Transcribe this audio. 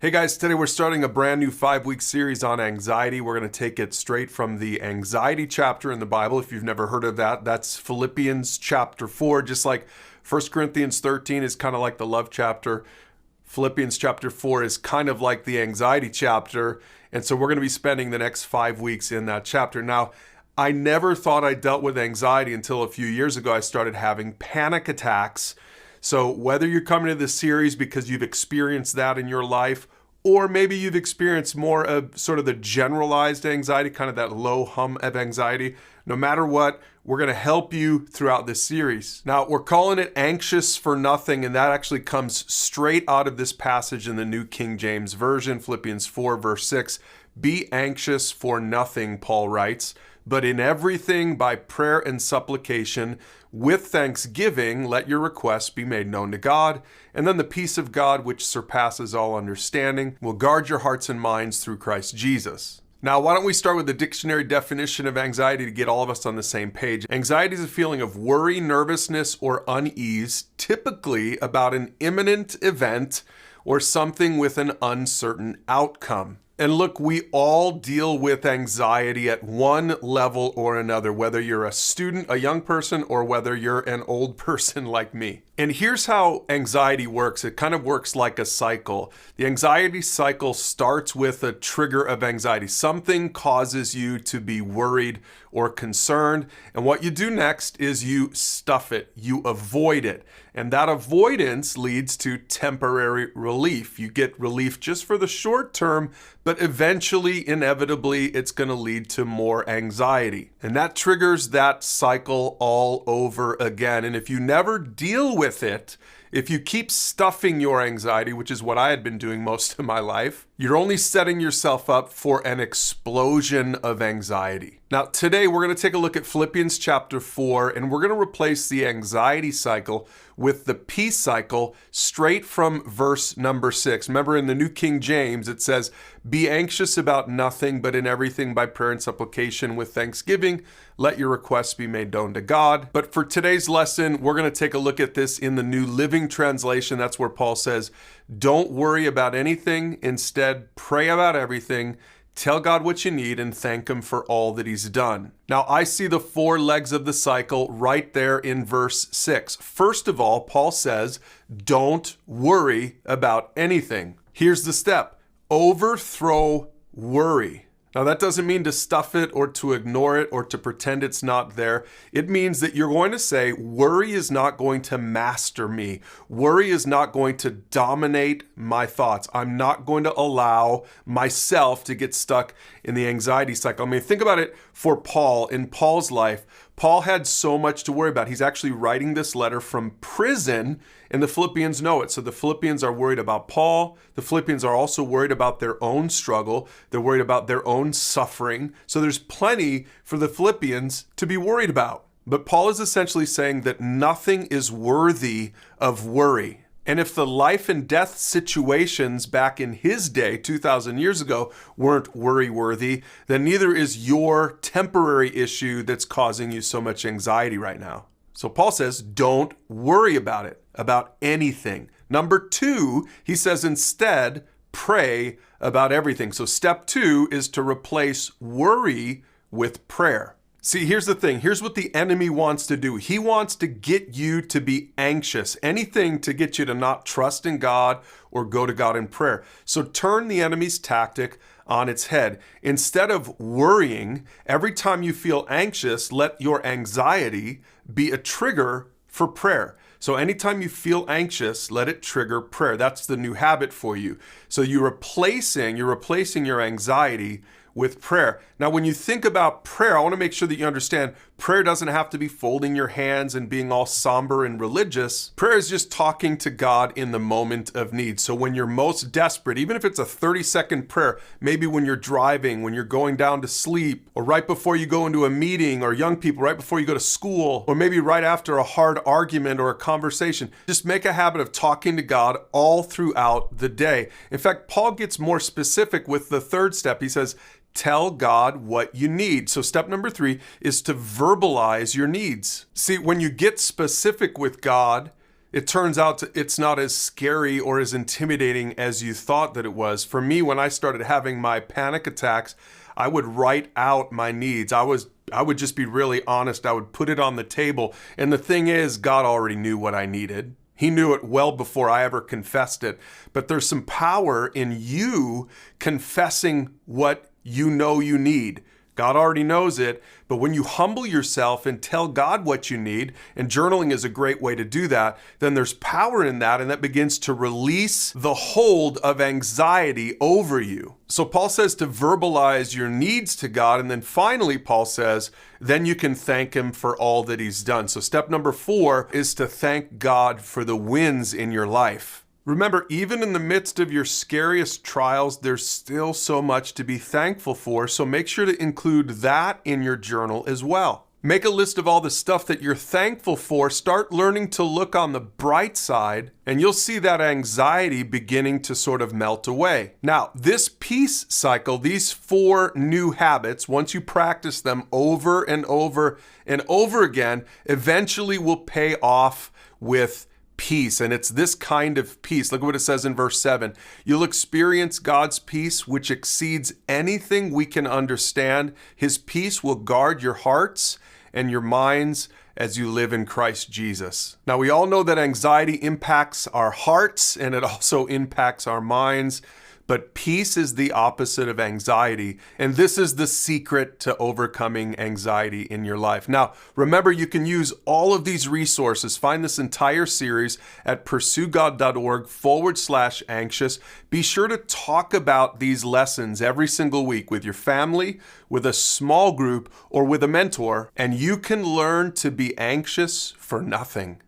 Hey guys, today we're starting a brand new 5-week series on anxiety. We're going to take it straight from the anxiety chapter in the Bible. If you've never heard of that, that's Philippians chapter 4, just like 1 Corinthians 13 is kind of like the love chapter. Philippians chapter 4 is kind of like the anxiety chapter. And so we're going to be spending the next 5 weeks in that chapter. Now, I never thought I dealt with anxiety until a few years ago. I started having panic attacks. So whether you're coming to this series because you've experienced that in your life, or maybe you've experienced more of sort of the generalized anxiety, kind of that low hum of anxiety, no matter what, we're going to help you throughout this series. Now, we're calling it anxious for nothing, and that actually comes straight out of this passage in the New King James Version, Philippians 4, verse 6. Be anxious for nothing, Paul writes, but in everything by prayer and supplication, with thanksgiving, let your requests be made known to God. And then the peace of God, which surpasses all understanding, will guard your hearts and minds through Christ Jesus. Now, why don't we start with the dictionary definition of anxiety to get all of us on the same page? Anxiety is a feeling of worry, nervousness, or unease, typically about an imminent event or something with an uncertain outcome. And look, we all deal with anxiety at one level or another, whether you're a student, a young person, or whether you're an old person like me. And here's how anxiety works. It kind of works like a cycle. The anxiety cycle starts with a trigger of anxiety. Something causes you to be worried or concerned. And what you do next is you stuff it, you avoid it. And that avoidance leads to temporary relief. You get relief just for the short term, but eventually, inevitably, it's going to lead to more anxiety. And that triggers that cycle all over again. And if you never deal with it, if you keep stuffing your anxiety, which is what I had been doing most of my life, you're only setting yourself up for an explosion of anxiety. Now, today we're going to take a look at Philippians chapter 4, and we're going to replace the anxiety cycle with the peace cycle straight from verse number 6. Remember, in the New King James, it says, "Be anxious about nothing, but in everything by prayer and supplication with thanksgiving, let your requests be made known to God." But for today's lesson, we're going to take a look at this in the New Living Translation. That's where Paul says, don't worry about anything. Instead, pray about everything. Tell God what you need and thank Him for all that He's done. Now, I see the 4 legs of the cycle right there in verse 6. First of all, Paul says, don't worry about anything. Here's the step. Overthrow worry. Now, that doesn't mean to stuff it or to ignore it or to pretend it's not there. It means that you're going to say, worry is not going to master me. Worry is not going to dominate my thoughts. I'm not going to allow myself to get stuck in the anxiety cycle. I mean, think about it for Paul. In Paul's life, Paul had so much to worry about. He's actually writing this letter from prison, and the Philippians know it. So the Philippians are worried about Paul. The Philippians are also worried about their own struggle. They're worried about their own suffering. So there's plenty for the Philippians to be worried about. But Paul is essentially saying that nothing is worthy of worry. And if the life and death situations back in his day, 2,000 years ago, weren't worry-worthy, then neither is your temporary issue that's causing you so much anxiety right now. So Paul says, don't worry about it, about anything. Number 2, he says instead, pray about everything. So step 2 is to replace worry with prayer. See, here's the thing. Here's what the enemy wants to do. He wants to get you to be anxious. Anything to get you to not trust in God or go to God in prayer. So turn the enemy's tactic on its head. Instead of worrying, every time you feel anxious, let your anxiety be a trigger for prayer. So anytime you feel anxious, let it trigger prayer. That's the new habit for you. So you're replacing your anxiety with prayer. Now, when you think about prayer, I want to make sure that you understand prayer doesn't have to be folding your hands and being all somber and religious. Prayer is just talking to God in the moment of need. So when you're most desperate, even if it's a 30-second prayer, maybe when you're driving, when you're going down to sleep, or right before you go into a meeting, or young people, right before you go to school, or maybe right after a hard argument or a conversation, just make a habit of talking to God all throughout the day. In fact, Paul gets more specific with the 3rd step. He says, tell God what you need. So step number 3 is to verbalize your needs. See, when you get specific with God, it turns out it's not as scary or as intimidating as you thought that it was. For me, when I started having my panic attacks, I would write out my needs. I would just be really honest. I would put it on the table. And the thing is, God already knew what I needed. He knew it well before I ever confessed it. But there's some power in you confessing what you know you need. God already knows it, but when you humble yourself and tell God what you need, and journaling is a great way to do that, then there's power in that, and that begins to release the hold of anxiety over you. So Paul says to verbalize your needs to God, and then finally Paul says, then you can thank him for all that he's done. So step number 4 is to thank God for the wins in your life. Remember, even in the midst of your scariest trials, there's still so much to be thankful for, so make sure to include that in your journal as well. Make a list of all the stuff that you're thankful for. Start learning to look on the bright side, and you'll see that anxiety beginning to sort of melt away. Now, this peace cycle, these 4 new habits, once you practice them over and over and over again, eventually will pay off with peace. And it's this kind of peace. Look at what it says in verse 7. You'll experience God's peace, which exceeds anything we can understand. His peace will guard your hearts and your minds as you live in Christ Jesus. Now, we all know that anxiety impacts our hearts and it also impacts our minds. But peace is the opposite of anxiety, and this is the secret to overcoming anxiety in your life. Now, remember, you can use all of these resources. Find this entire series at PursueGOD.org/anxious. Be sure to talk about these lessons every single week with your family, with a small group, or with a mentor, and you can learn to be anxious for nothing.